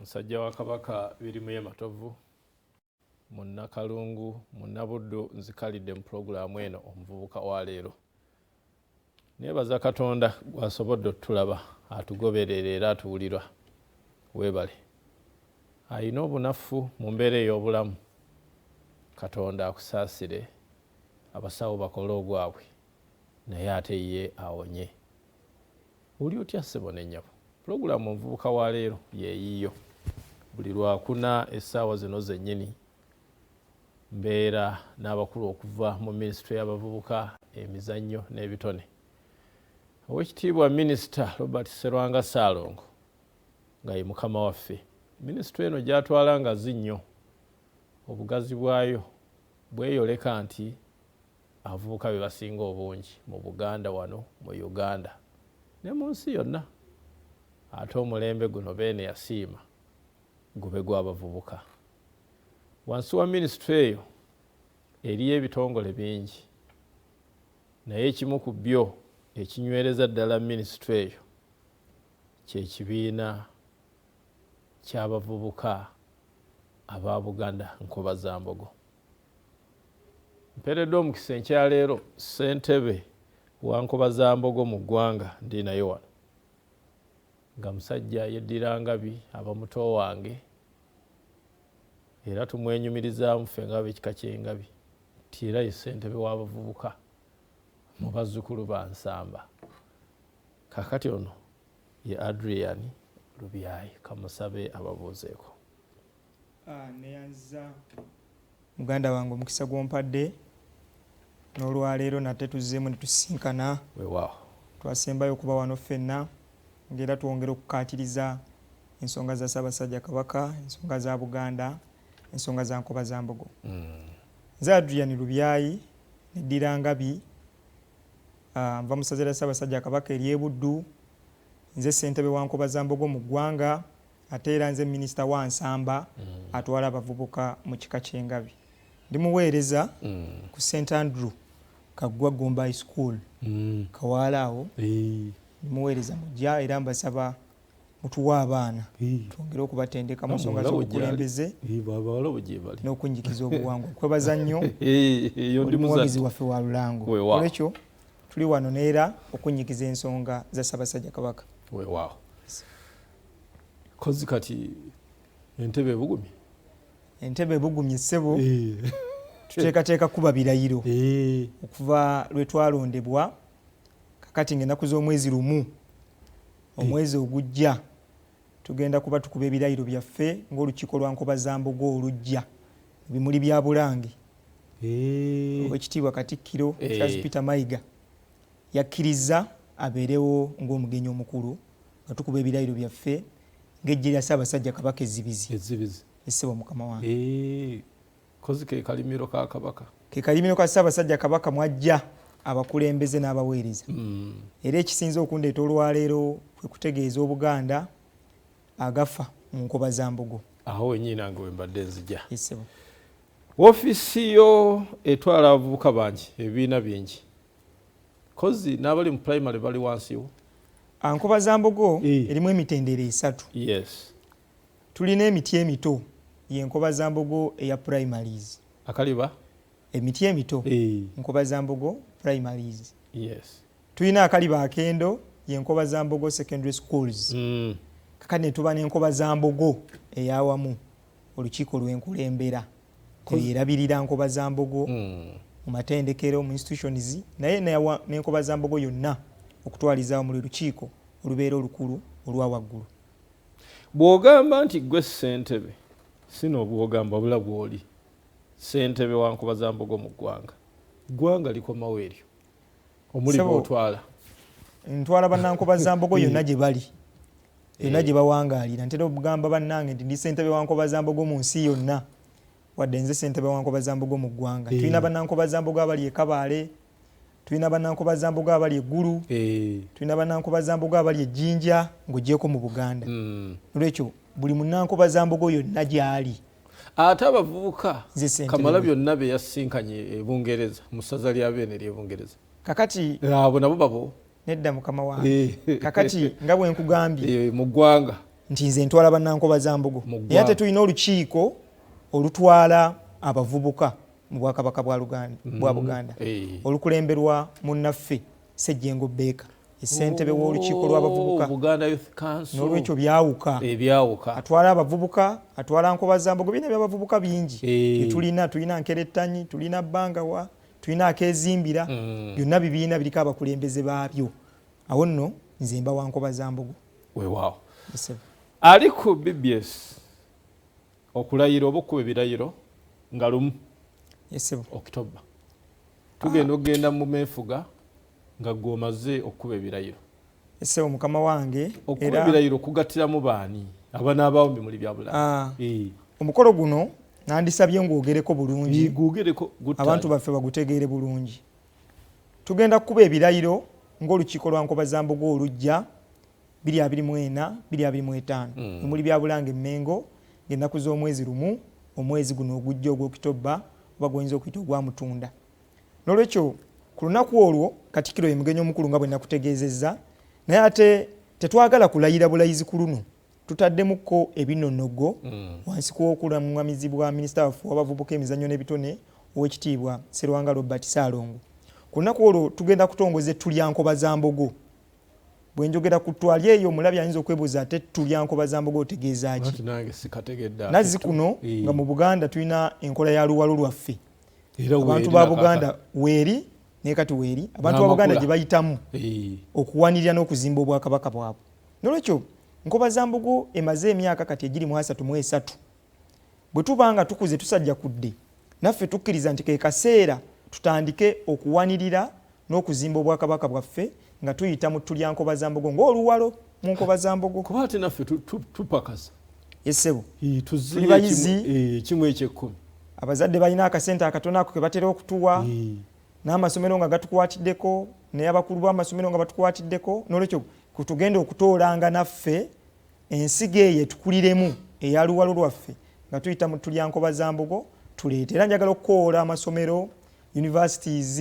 Musajja wa Kabaka birimu Matovu Munnakalungu Munnabuddu nzikalidde mu pulogulaamu eno omuvubuka wa leero. Neebaza Katonda gwasobodde otulaba atugoberera era atuwulira. Weebale. Ayina obunafu mu mbeera ey'obulamu. Katonda akusaasire abasawo bakole ogwabwe naye ate ye awonye. Oli otya ssebo ne nnyabo? Pulogulaamu omuvubuka wa leero yeeyiyo. Buli Lwakuna essaawa zino zennyini mbeera n'abakulu okuva mu minisitule y'abavubuka, emizannyo n'ebitone. Oweekitiibwa Minisita Robert Sserwanga Ssaalongo nga ye mukama waffe. Minisitule eno gy'atwala nga nnyo, obugazi bwayo bweyoleka nti abavubuka be basinga obungi mu Buganda wano mu Uganda ne mu nsi yonna. Ate omulembe guno beene yasiima gube gw'abavubuka. Wansi wa minisitule eyo eriyo ebitongole bingi, naye ekimu ku byo ekinywereza ddala minisitule eyo kye kibiina ky'abavubuka aba Buganda Nkobazambogo. Mpeereddwa omukisa enkyaleero ssentebe wa Nkobazambogo mu ggwanga ndi naye wano, nga musajja yeddira Ngabi aba muto wange era tumwenyumirizaamu ffe ng'ab'ekika ky'Engabi nti era ye ssentebe w'abavubuka mu bazzukulu ba Nsamba. Kaakati ono ye Adrian Lubyayi, kamusabe ababuuzeeko. Neyanza muganda wange omukisa gw'ompadde n'olwaleero nate tuzzeemu ne tusisinkana. Weewaawo. Twasembayo okuba wano ffenna ng'era twongera okukaatiriza ensonga za Ssaabasajja Kabaka, ensonga za Buganda, ensonga za Nkobazambogo. Nze Adrian Lubyayi neddira Ngabi, nva mu ssaza lya Ssaabasajja Kabaka ery'e Buddu. Nze ssentebe wa Nkobazambogo mu ggwanga ate era nze minisita wa Nsamba atwala abavubuka mu kika ky'Engabi. Ndi muweereza ku St Andrew Kaggwa Gomba High School Kawaala awo. Muweereza mujja era mbasaba mutuwa abaana twongere okubatendeka mu nsonga z'obukulembeze n'okunyikiza obuwangwa. Kwebaza nnyo oli muwagizi waffe wa Lulango. Olwekyo tuli wano neera okunyikiza ensonga za Ssaabasajja Kabaka. Weewaawo. Kozi kati entebe ebugumye? Entebe ebugumye ssebo. Tuteekateeka kuba birayiro okuva lwe twalondebwa. Kakati ng'ennaku z'omwezi lumu omwezi ogujja tugenda kuba tukuba ebirayiro byaffe ng'olukiiko lwa Nkobazambogo olujja ebimuli bya Bulange. Oweekitiibwa Katikkiro Charles Peter Mayiga yakkiriza abeerewo ng'omugenyi omukulu nga tukuba ebirayiro byaffe ng'ejje lya Ssaabasajja Kabaka ezzibizi. Essebo mukama wange. Kozi ke kalimiro ka Kabaka. Ke kalimiro ka Ssaabasajja Kabaka mwajja abakulembeze n'abaweereza. Era ekisinza okundeeta olwaleero kwe kutegeeza Obuganda agafa mu Nkobazambogo. Aho wennyini nange wembadde nzija. Essebo. Woofiisi yo etwala abavubuka bangi ebibiina bingi. Kozi n'abali mu primary bali wansi wo? Nkobazambogo erimu emitendera 3. Yes. Tulina emiti emito ye Nkobazambogo eya primaries. Akaliba? Emiti emito Nkobazambogo primaries. Yes. Tulina akaliba akendo ye Nkobazambogo secondary schools. Kakati ne tuba n'Enkobazambogo eyawamu olukiiko lw'enkulembera erabirira Nkobazambogo mu matendekero mu institutions naye n'Enkobazambogo yonna okutwalizaawo mu lukiiko olubeera olukulu olwa waggulu. Bw'ogamba nti gwe ssentebe sino bw'ogamba bula bw'oli ssentebe wa Nkobazambogo mu ggwanga, ggwanga likomawo eryo omulimu otwala? Ntwala bannankobazambogo yonna gye bali, yonna gye bawangaalira. Ntera okugamba bannange nti ndi ssentebe wa Nkobazambogo mu nsi yonna wadde nze ssentebe wa Nkobazambogo mu ggwanga. Tulina bannankobazambogo abali e Kabaale, tulina bannankobazambogo abali e Gulu, tulina bannankobazambogo abali e Jjinja ng'oggyeko mu Buganda. Olwekyo buli munnankobazambogo yonna gy'ali. Ate abavubuka Kamala byonna be yasinkanye e Bungereza mu ssaza lya Beene ery'e Bungereza. Kakati abo nabo babo nedda mukama wange. Kakati nga bwe nkugambye mu ggwanga nti nze ntwala bannankobazzambogo naye ate tulina olukiiko olutwala abavubuka mu bwakabaka bwa Buganda olukulemberwa munnaffe Ssejjengo Beeka essentebe w'olukiiko lw'abavubuka n'olwekyo byawuka atwala abavubuka atwala nkobazzambogo bina by'abavubuka bingi tulina Nkerettanyi tulina Bangawa tulina Akezimbira byonna bibiina biriko abakulembeze baabyo awo nno nze mba wa nkobazzambogo weewaawo ali ku BBS okulayira oba okuba ebirayiro nga lumu October tugenda okugenda mu meefuga nga gwomaze okuba ebirayiro esebo mukama wange okuba ebirayiro kugattiramu baani abanaabawombi muli byabulamu omukolo guno nandisabye ng'ogereko bulungi abantu baffe bagutegeere bulungi tugenda kukuba ebirayiro ng'olukiiko lwa nkobazzambogo olujja 2024 2025 muli byabulange Mmengo ng'ennaku z'omwezi lumu omwezi guno ogujja ogw'Okitoba oba gwoyinza okuyita ogwa Mutunda n'olwekyo ku lunaku olwo Katikkiro ye mugenyi omukulu nga bwe nakutegeezezza naye ate tetwagala kulayira bulayizi ku luno tutaddemuko ebinnonogo wansi kw'okulamwamizi bwa minisita waffe w'abavubuka emizannyo n'ebitone ow'ekitiibwa Sserwanga Robert Ssaalongo ku lunaku olwo tugenda kutongoza ettulya nkobazzambogo bwe njogera ku ttwali eyo omulabi ayinza okwebuuza ate ettulya nkobazzambogo otegeeza ki nazzi kuno nga mu Buganda tulina enkola ya luwalo lwaffe abantu ba Buganda weeri ne kati weeri abantu ba Buganda gye bayitamu okuwanirira n'okuzimba obwakabaka bwabwe n'olwekyo nkobazzambogo emaze emyaka kati egiri mu 33 bwe tubanga tukuze tusajja kudde naffe tukkiriza nti ke kaseera tutandike okuwanirira n'okuzimba obwakabaka bwaffe nga tuyita mu ttulya nkobazzambogo ng'oluwalo mu nkobazzambogo kuba ate naffe tupakasa yesebo tuli bayizi kimu eky'ekkumi abazadde balina akasente akatono ako ke batera okutuwa n'amasomero nga gatukwatiddeko naye abakulu b'amasomero nga batukwatiddeko n'olwekyo kutugenda okutoolanga naffe ensigo eyo etukuliremu eya luwalo lwaffe nga tuyita mu ttulya nkobazzambogo tuleete era njagala okukoola amasomero universities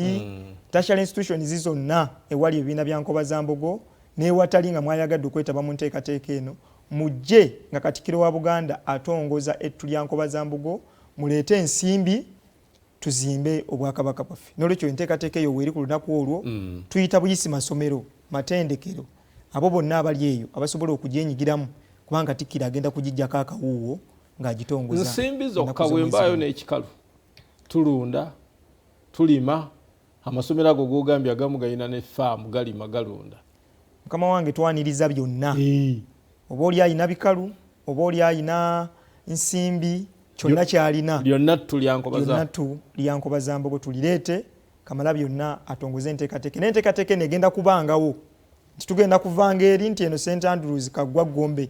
tertiary institutions zonna ewali ebibiina bya nkobazzambogo n'ewatali nga mwayagadde okwetaba mu nteekateeka eno mujje nga Katikkiro wa Buganda atongoza ettulya nkobazzambogo muleete ensimbi tuzimbe obwakabaka bwaffe n'olwekyo enteekateeka eyo weeri ku lunaku olwo tuyita buyisi masomero matendekero abo bonna abali eyo abasobola okugyenyigiramu kubanga Katikkiro agenda kugijjako akawuuwo ng'agitongoza nsimbi zokka bwembaayo n'ekikalu tulunda tulima amasomero ago gogambye agamu galina ne faamu galima galunda mukama wange twaniriza byonna oba oli ayina bikalu oba oli ayina nsimbi kyonna kyalina byonna tulya nkobazzambogo tulireete kamala byonna atongoze enteekateeka n'enteekateeka eno egenda kubangawo nti tugenda kuvanga eri nti eno St Andrews Kaggwa Gombe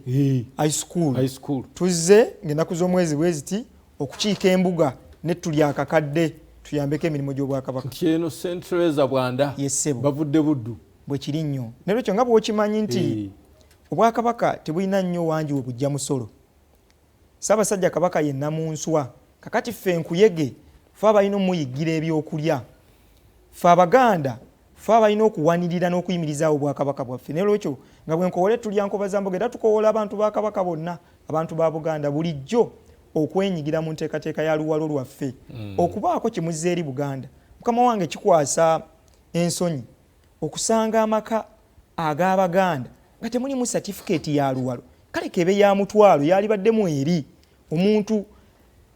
high school tuzze ng'ennaku z'omwezi bwe ziti okukiika embuga n'ettulya akakadde tuyambeko emirimu gy'obwakabaka nti eno St Teresa Bwanda bavudde buddu bwe kiri nnyo n'olwekyo nga bw'okimanyi nti obwakabaka tebulina nnyo wangi we bujja musolo Ssaabasajja Kabaka ye Nnamunswa kakati ffe nkuyege ffe abalina omuyiggira ebyokulya ffe Abaganda ffe abalina okuwanirira n'okuyimirizaawo obwakabaka bwaffe n'olwekyo nga bwe nkowole ettulya nkobazzambogo era tukowola abantu ba Kabaka bonna abantu ba Buganda bulijjo okwenyigira mu nteekateeka ya luwalo lwaffe okubaako kye muzza eri Buganda mukama wange kikwasa ensonyi okusanga amaka ag'Abaganda nga temulimu certificate ya luwalo kale kebe ya mutwalo yalibaddemu eri omuntu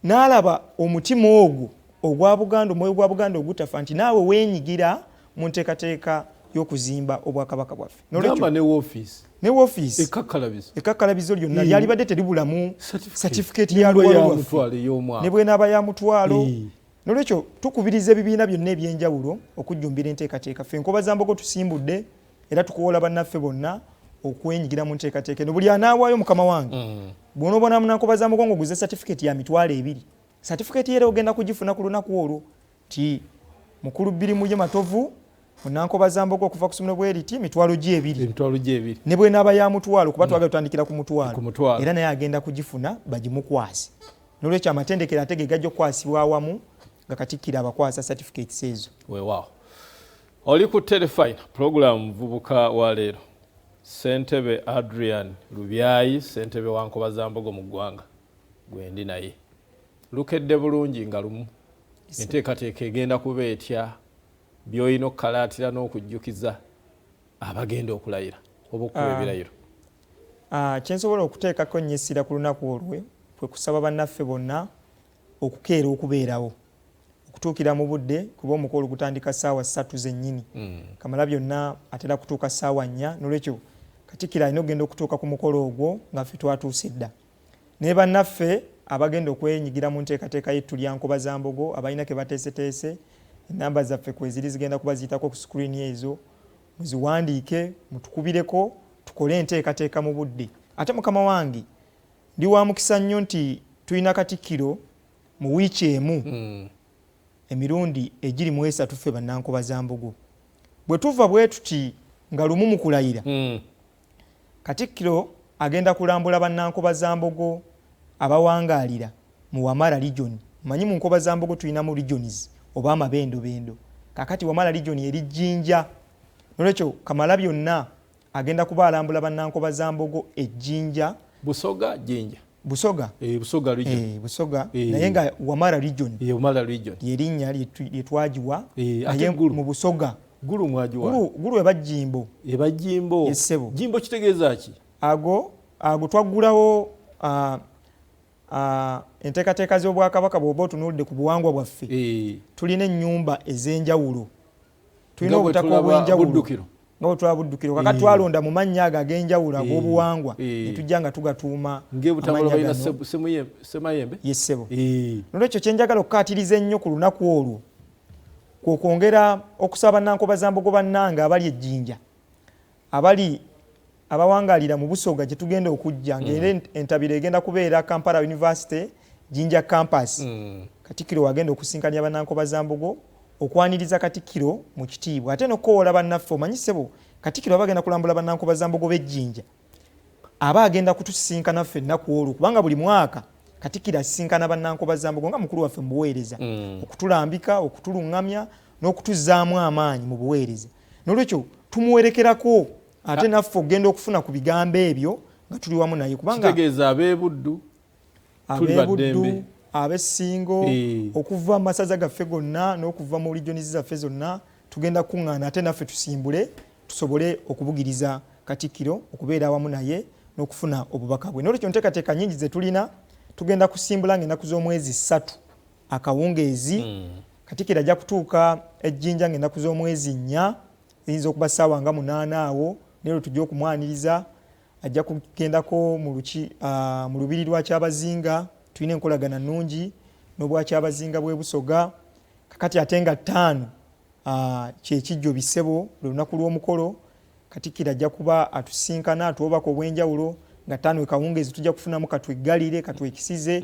n'alaba omutima ogwo ogwa Buganda omwoyo gwa Buganda ogutafa nti naawe weenyigira mu nteekateeka y'okuzimba obwakabaka bwaffe n'olwekyo ne woofiisi ekakkalabizo lyonna lyalibadde teribulamu certificate ya luwalo lwaffe ne bw'enaaba ya mutwalo n'olwekyo tukubiriza ebibiina byonna ebyenjawulo okujjumbira enteekateeka ffe nkobazzambogo tusimbudde era tukowola bannaffe bonna okwenyigira mu nteekateeka eno buli anaawaayo mukama wange bw'onoobona munankobazzambogo ng'oguze certificate ya mitwalo 2 certificate era ogenda kugifuna ku lunaku olwo ti mukulu bbiri muje matovu munankobazzambogo okuva ku ssomero bwe riti mitwalo gye 2 ne bw'enaaba ya mutwalo kuba twagala tutandikira ku mutwalo era naye agenda kugifuna bagimukwase n'olwekyo amatendekero ate ge gajja okukwasibwa awamu nga Katikkiro abakwasa certificates ezo weewaawo oli ku telefine program muvubuka wa leero Ssentebe Adrian Lubyayi ssentebe wa Nkobazambogo mu ggwanga gwendi naye lukedde bulungi nga lumu enteekateeka egenda kuba etya by'olina okukalaatira n'okujjukiza abagenda okulayira oba okukuba ebirayiro. Kyensobola okuteekako nnyo essira ku lunaku olwe kwe kusaba bannaffe bonna okukeera okubeerawo okutuukira mu budde kuba omukolo gutandika ssaawa 3 zennyini Kamalabyonna atera kutuuka ssaawa 4 n'olwekyo Katikkiro alina okugenda okutuuka ku mukolo ogwo nga ffe twatuuse dda. Naye bannaffe abagenda okwenyigira mu nteekateeka y'ettu lya Nkobazambogo abalina ke bateeseteese ennamba zaffe kweziri zigenda kuba ziyitako ku sikuriini ezo muziwandiike mutukubireko tukole enteekateeka mu budde. Ate mukama wange ndi wa mukisa nnyo nti tulina Katikkiro mu wiiki emu emirundi egiri mu 3 ffe bannankobazambogo. Bwe tuva bwe tuti nga lumu mu kulayira Katikkiro agenda kulambula bannankobazambogo abawangaalira mu Wamala region. Manyi mu Nkobazambogo tulinamu regions oba amabendobendo. Kakati Wamala region eri Jjinja. Nolwekyo Kamalabyonna agenda kuba alambula bannankobazambogo ejjinja Busoga Jjinja. Busoga. Busoga region. Busoga. Naye nga Wamala region. Wamala region. Yerinnya lyetwagiwa. Ate mu Busoga. Gulu mwagiwa. Gulu eba Jjimbo. Eba Jjimbo. Yesebo. Jjimbo kitegeeza ki? Ago twaggulawo enteekateeka z'Obwakabaka bw'oba otunuulidde ku buwangwa bwaffe. Tulina ennyumba ez'enjawulo. Tulina obutaka obw'enjawulo. Nga bwe tulaba Buddukiro. Kakati twalonda mu mannya ago ag'enjawulo ag'obuwangwa ne tujja nga tugatuuma amannya gano. Semayembe? Yesebo. Nolwekyo kye njagala okukaatiriza ennyo ku lunaku olwo kwongera okusaba Nankobazambogo bannange abali ejjinja abali abawangaalira mu Busoga gye tugenda okujja ng'era entabiro egenda kubeera Kampala University Jinja campus. Katikkiro wagenda okusinkanya bannankobazambogo okwaniriza Katikkiro mu kitiibwa ate n'okukoola bannaffe omanyi ssebo Katikkiro abagenda kulambula bannankobazambogo b'ejjinja aba agenda kutusinkana ffe ennaku olwo kubanga buli mwaka Katikkiro asisinkana bannankobazambogo nga mukulu waffe mu buweereza okutulambika okutuluŋŋamya n'okutuzaamu amaanyi mu buweereza. N'olwekyo tumuwerekerako ate naffe ogenda okufuna ku bigambo ebyo nga tuli wamu naye kubanga kitegeeza ab'ebuddu ab'essingo okuva mu masaza gaffe gonna n'okuva mu regions zaffe zonna tugenda kuŋŋaana ate naffe tusimbule tusobole okubugiriza Katikkiro okubeera awamu naye n'okufuna obubaka bwe. N'olwekyo nteekateeka nnyingi ze tulina tugenda kusimbula ng'ennaku z'omwezi 3 akawungeezi. Katikkiro ajja kutuuka ejjinja ng'ennaku z'omwezi 4 eyinza okuba ssaawa nga 8 awo leero tujja okumwaniriza. Ajja kugendako mu lubiri lwa Kyabazinga tulina enkolagana nnungi n'obwa Kyabazinga bw'e Busoga. Kakati ate nga 5 kyekijjo bisebo lwe lunaku lw'omukolo Katikkiro ajja kuba atusinkana atuwobako obw'enjawulo nga 5 ekawungeezi tujja kufunamu katweggalire katwekisize.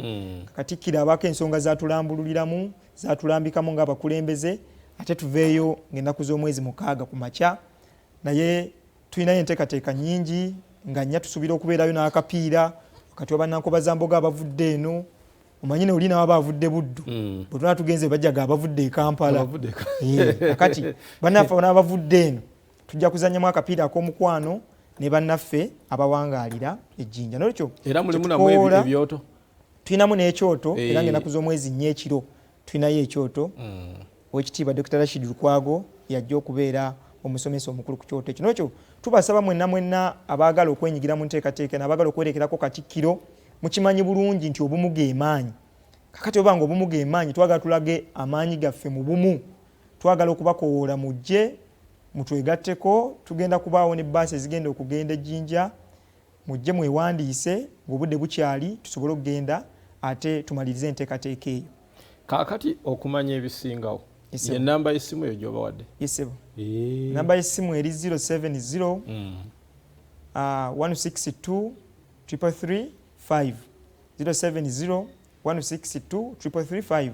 Katikkiro abaako ensonga zatulambululiramu zatulambikamu ng'abakulembeze ate tuveeyo ng'ennaku z'omwezi 6 ku makya. Naye tulinayo enteekateeka nnyingi nga nnya tusuubira okubeerayo n'akapiira wakati wa bannankobazambogo abavudde eno. Omanyi ne oli nabo abavudde Buddu bwe tuna tugenze bajjaga abavudde e Kampala. Kakati bannaffe n'abavudde eno tujja kuzannyamu akapiira ak'omukwano ne bannaffe abawangaalira ejjinja. N'olwekyo era mulimu namwe ebyoto tulinamu n'ekyoto era ng'ennaku z'omwezi 4 ekiro tulinayo ekyoto. Oweekitiibwa Dr. Rashid Lukwago yajja okubeera omusomesa omukulu ku kyoto ekyo. N'olwekyo tubasaba mwenna abaagala okwenyigira mu nteekateeka n'abaagala okwerekerako Katikkiro mukimanyi bulungi nti obumu ge maanyi. Kakati oba nga obumu ge maanyi twagala tulage amaanyi gaffe mu bumu. Twagala okubakowoola mujje mutwegatteko. Tugenda kubaawo ne bbaasi ezigenda okugenda ejjinja mujje mwewandiise ng'obudde bukyali tusobole okugenda ate tumalirize enteekateeka eyo. Kaakati okumanya ebisingawo ye nnamba y'essimu eyo gy'obawadde? Yesebo. Nnamba y'essimu eri 070 162 333 5 070 162 333 5.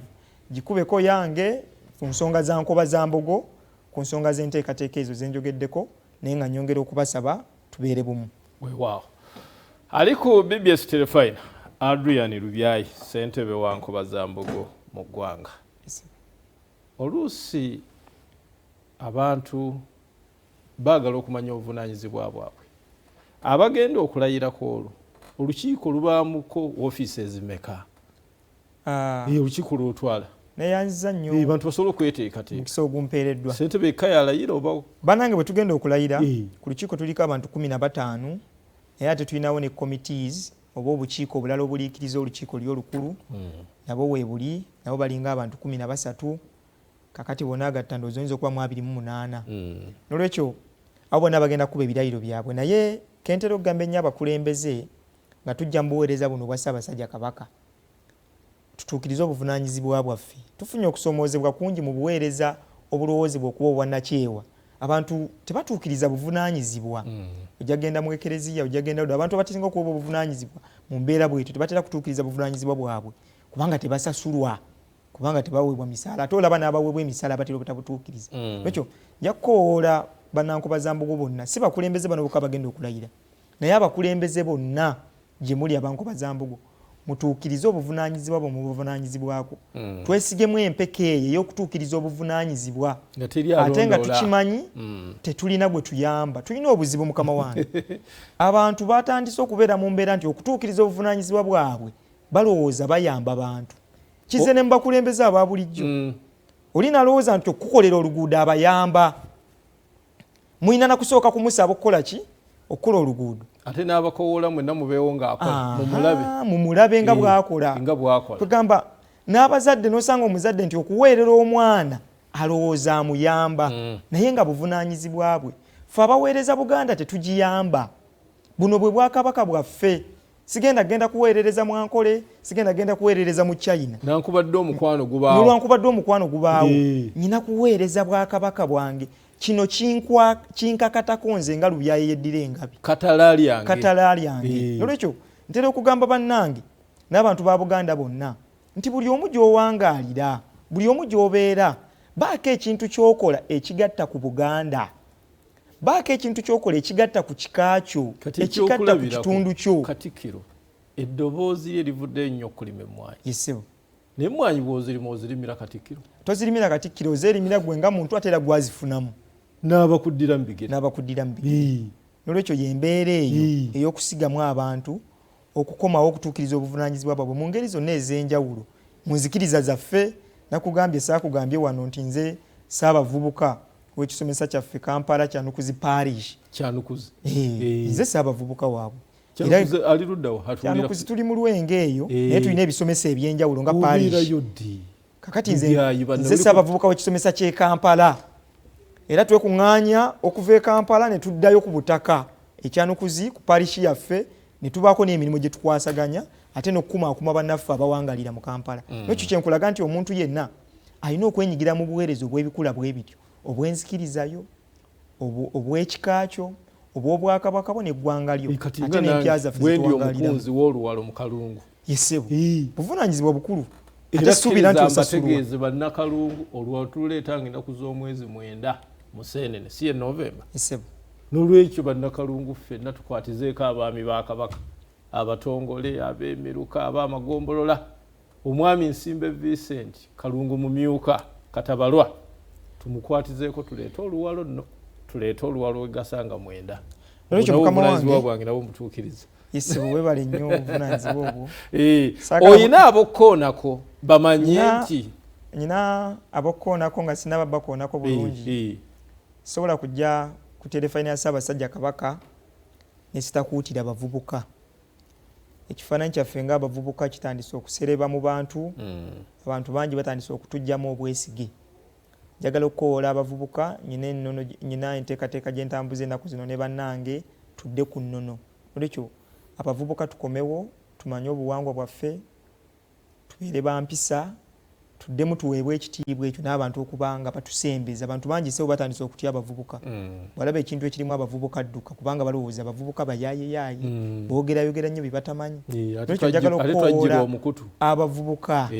Gikubeko yange ku nsonga za Nkobazambogo ku nsonga z'enteekateeka ezo zenjogeddeko naye nga nyongera okubasaba tubeere bumu. Weewaawo. Ali ku BBS Telefine Adrian Lubyayi ssentebe wa Nkobazambogo mu ggwanga. Oluusi abantu baagala okumanya obuvunaanyizibwa bwabwe abagenda okulayirako olwo olukiiko lubaamuko offices meka olukiiko lwotwala neyanziza nnyo bantu basobola okweteekateeka mukisa ogumpeereddwa ssentebe ekka yalayira oba bannange bwe tugenda okulayira ku lukiiko tuliko abantu 15 naye ate tulinawo ne committees oba obukiiko obulala obuliikiriza olukiiko ly'olukulu nabo weebuli nabo balinga abantu 13 kakati bonna agatta ndowooza oyinza okuba mu 28 n'olwekyo abo bonna bagenda kuba ebirayiro byabwe naye kentera okugamba ennyo abakulembeze nga tujja mu buweereza buno bwa Ssaabasajja Kabaka tutuukirize obuvunaanyizibwa bwaffe tufunye okusomoozebwa kungi mu buweereza obulowoozebwa okuba obwannakyewa abantu tebatuukiriza buvunaanyizibwa ojja genda mu ekereziya ojja genda abantu abatesinga okuba obuvunaanyizibwa mu mbeera bwetyo tebatera kutuukiriza buvunaanyizibwa bwabwe kubanga tebasasulwa kubanga tebaweebwa misaala ate olaba n'abaweebwa emisaala batera obutabutuukiriza ekyo nja kukoowoola bannankobazzambogo bonna si bakulembeze bano bokka bagenda okulayira naye abakulembeze bonna gye muli abankobazzambogo mutuukirize obuvunaanyizibwa bwe mu buvunaanyizibwako twesigemu empeka eyo ey'okutuukiriza obuvunaanyizibwa ate nga tukimanyi tetulina gwe tuyamba tulina obuzibu mukama wange abantu batandise okubeera mu mbeera nti okutuukiriza obuvunaanyizibwa bwabwe balowooza bayamba bantu kize ne mubakulembeze aba bulijjo oli nalowooza nti okukolera oluguudo abayamba mulina nakusooka kumusaba okukola ki okukola oluguudo ate n'abakowoola mwenna mubeewo ng'akola mumulabe nga bw'akola tugamba n'abazadde n'osanga omuzadde nti okuweerera omwana alowooza amuyamba naye nga buvunaanyizibwa bwe ffe abaweereza Buganda tetugiyamba buno bwe bwakabaka bwaffe sigenda genda kuweerereza mu Ankole sigenda genda kuweerereza mu China nankubadde omukwano gubaawo n'olwankubadde omukwano gubaawo nina kuweereza bwakabaka bwange kino kinkakatako nze nga Lubyayi yeddira engabi katala lyange nolwekyo ntera okugamba bannange n'abantu ba Buganda bonna nti buli omu gy'owangaalira buli omu gy'obeera baako ekintu ky'okola ekigatta ku Buganda baako ekintu ky'okola ekigatta ku kikakyo ekigatta ku kitundu kyo Katikkiro eddoboozi lye livudde nnyo okulima emmwanyi yesebo naye emmwanyi bw'ozirima ozirimira Katikkiro tozirimira Katikkiro ozeerimira gwe nga muntu ate era gwazifunamu n'abakuddira mu bigere n'olwekyo y'embeera eyo ey'okusigamu abantu okukomawo okutuukiriza obuvunaanyizibwa bwabwe mu ngeri zonna ez'enjawulo mu nzikiriza zaffe nakugambye saakugambye wano nti nze saabavubuka w'ekisomesa kyaffe Kampala Kyanukuzi Parish nze saabavubuka waabwe Kyanukuzi tuli mu Lwenge eyo naye tulina ebisomesa eby'enjawulo nga Parish kakati nze saabavubuka w'ekisomesa ky'e Kampala era twekuŋŋaanya okuva e Kampala ne tuddayo ku butaka ekyanukuzi ku parishi yaffe ne tubaako n'emirimu gye tukwasaganya ate n'okukumaakuma bannaffe abawangalira mu Kampala n'ekyo kyenkulaga nti omuntu yenna alina okwenyigira mu buweereza obw'ebikula bwe bityo obw'enzikirizayo obw'ekikakyo obw'obwakabaka bo n'eggwanga lyo ate n'empya zaffe zituwangaliramu yesebo buvunaanyizibwa bukulu ate suubira nti osasulwa bannakalungu olwatuleetanga ennaku z'omwezi 9 Museenene si ye Novemba yesebo n'olwekyo bannakalungu ffenna tukwatizeeko abaami ba Kabaka abatongole ab'emiruka ab'amagombolola omwami Nsimbe Vincent Kalungu mumyuka Katabalwa tumukwatizeeko tuleete oluwalo nno tuleete oluwalo wegasanga 9 n'olwekyo mukama wange bwange nabo mutuukiriza yesebo webale nnyo obuvunaanyizibwa obwo oyina abokkoonako bamanye nti nyina abokkoonako nga sinaba bakoonako bulungi sobola kujja ku telefoni ya Ssaabasajja Kabaka ne sitakuutira abavubuka ekifaananyi kyaffe nga abavubuka kitandise okusereba mu bantu abantu bangi batandise okutujjamu obwesige njagala okukoola abavubuka nyina enteekateeka gye ntambuza ennaku zino ne bannange tudde ku nnono olwekyo abavubuka tukomewo tumanye obuwangwa bwaffe tubeere bampisa tuddemu tuweebwe ekitiibwa ekyo n'abantu okubanga batusembeza abantu bangi sebo batandise okutya abavubuka bwalaba ekintu ekirimu abavubuka dduka kubanga balowooza abavubuka bayaayeyaye boogerayogera nnyo bye batamanyi ekyo njagala okukoola abavubuka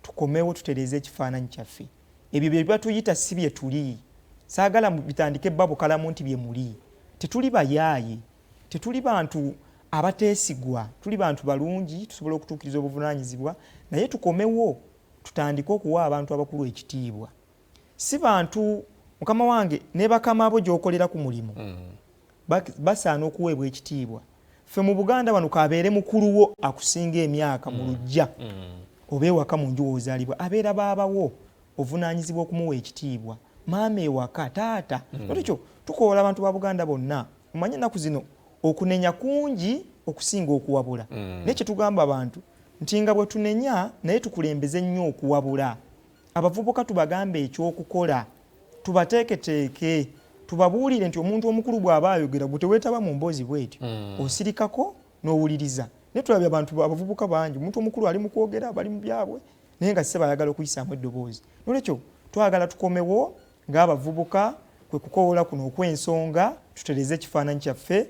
tukomewo tutereeze ekifaananyi kyaffe ebyo bye batuyita si bye tuli saagala bitandike babukalamu nti bye muli tetuli bayaaye tetuli bantu abateesigwa tuli bantu balungi tusobola okutuukiriza obuvunaanyizibwa naye tukomewo tutandike okuwa abantu abakulu ekitiibwa si bantu mukama wange ne bakama abo gy'okolera ku mulimu basaana okuweebwa ekitiibwa. Ffe mu Buganda wano kabeere mukuluwo akusinga emyaka mu lujja oba ewaka mu nju w'ozaalibwa abeera baabawo ovunaanyizibwa okumuwa ekitiibwa. Maama ewaka, taata. Nolwekyo tukoola abantu ba Buganda bonna omanye ennaku zino okunenya kungi okusinga okuwabula. Naye kye tugamba abantu nti nga bwe tunenya naye tukulembeze nnyo okuwabula. Abavubuka tubagambe ekyokukola, tubateeketeeke, tubabuulire nti omuntu omukulu bw'aba ayogera gwe teweetaba mu mboozi bw'etyo osirikako n'owuliriza. Naye tulabye abantu abavubuka bangi, omuntu omukulu ali mu kwogera bali mu byabwe naye nga se bayagala okuyisaamu eddoboozi. Nolwekyo twagala tukomewo ng'abavubuka kwe kukoola kuno okw'ensonga tutereze ekifaananyi kyaffe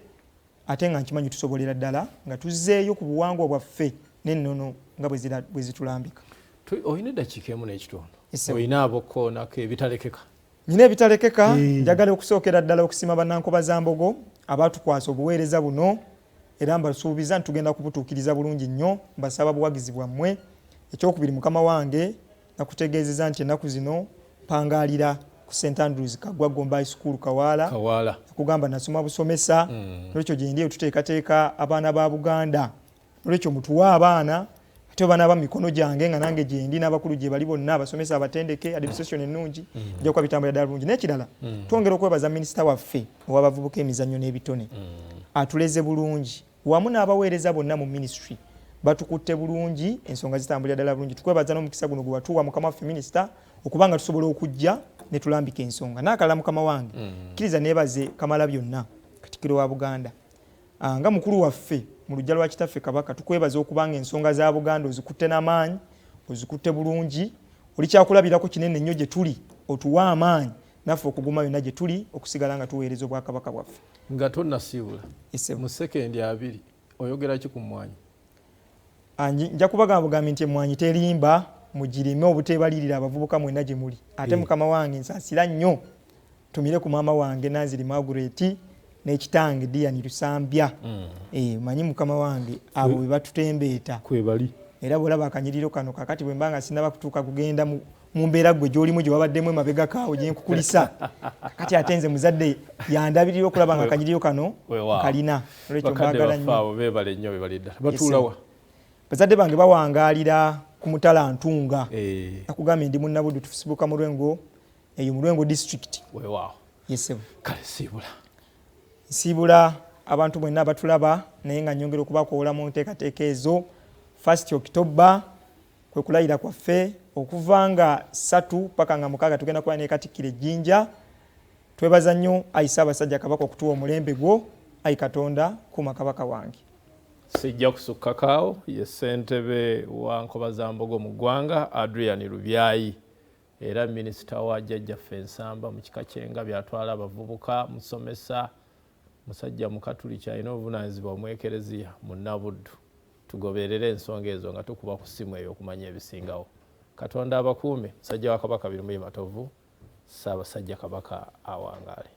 ate nga nkimanyi tusobolera ddala nga tuzzeeyo ku buwangwa bwaffe n'ennono nga bwe zitulambika. Olina eddakiika emu n'ekitundu, olina abokoonako ebitalekeka. Nina ebitalekeka, njagala okusookera ddala okusima Bannankoba-Zambogo abaatukwasa obuweereza buno era mbasuubiza nti tugenda kubutuukiriza bulungi nnyo. Mbasaba buwagizi bwammwe. Ekyokubiri, mukama wange nakutegeezeza nti ennaku zino mpangaalira ku St Andrews Kaggwa Gomba High School Kawaala. Nakugamba nasoma busomesa. Nolwekyo gye ndi tuteekateeka abaana ba Buganda. Nolwekyo mutuwe abaana ate bana ba mikono gyange nga nange gye ndi n'abakulu gye bali bonna abasomesa abatendeke administration ennungi ejja kuba bitambula ddala bulungi. N'ekirala twongera okwebaza minisita waffe ow'abavubuka emizannyo n'ebitone atuleze bulungi wamu n'abaweereza bonna mu ministry batukutte bulungi, ensonga zitambulira ddala bulungi. Tukwebaza n'omukisa guno gwe watuwa mukama waffe minisita okubanga tusobola okujja ne tulambika ensonga. N'akalala mukama wange kkiriza neebaze Kamalabyonna Katikkiro wa Buganda nga mukulu waffe mu lujja lwa kitaffe Kabaka, tukwebaza okubanga ensonga za Buganda ozikutte n'amaanyi, ozikutte bulungi, oli kyakulabirako kinene nnyo gye tuli, otuwa amaanyi naffe okuguma yonna gye tuli okusigala nga tuweereza Obwakabaka bwaffe. Nga tonnasiibula mu sekendi 2 oyogera ki ku mmwanyi? Nja kubagamba nti emmwanyi terimba, mugirime obuteebalirira abavubuka mwenna gye muli. Ate mukama wange nsaasira nnyo tumire ku maama wange Nanziri Margaret n'ekitange Diani Lusambya. Manyi mukama wange abo bwe batutembeeta kwebali. Era bw'olaba akanyiriro kano kakati bwe mbanga sinaba kutuuka kugenda mu mbeera gwe gy'olimu gye wabaddemu emabega kaawo gye nkukulisa. Kati ate nze muzadde yandabirira okulaba nga akanyiriro kano kalina. Olwekyo mbagala nnyo. Beebale nnyo beebale ddala. Batuulawa. Bazadde bange bawangaalira ku Mutala Ntunga. Nakugambye ndi Munnabuddu tufusibuka mu Lwengo, eyo mu Lwengo district. Weewaawo. Yesebo. Kale siibula. Nsiibula abantu mwenna abatulaba naye nga nnyongera okubakoola mu nteekateeka ezo. 1 October kwe kulayira kwaffe okuva nga 3 paka nga 6 tugenda kuba ne Katikkiro Ejjinja. Twebaza nnyo Ayi Ssaabasajja Kabaka okutuwa omulembe gwo. Ayi Katonda kuuma Kabaka wange. Sijja kusukkakaawo ye ssentebe wa Nkoba-Zambogo mu ggwanga Adrian Lubyayi era minisita wa Jjajjaffe Ensamba mu kika ky'Engabi atwala abavubuka musomesa musajja mukatuliki alina obuvunaanyizibwa mu Ekereziya mu Nnabuddu. Tugoberere ensonga ezo nga tukuba ku ssimu eyo okumanya ebisingawo. Katonda abakuume. Musajja wa Kabaka Birumuyi Matovu, Ssaabasajja Kabaka awangaale.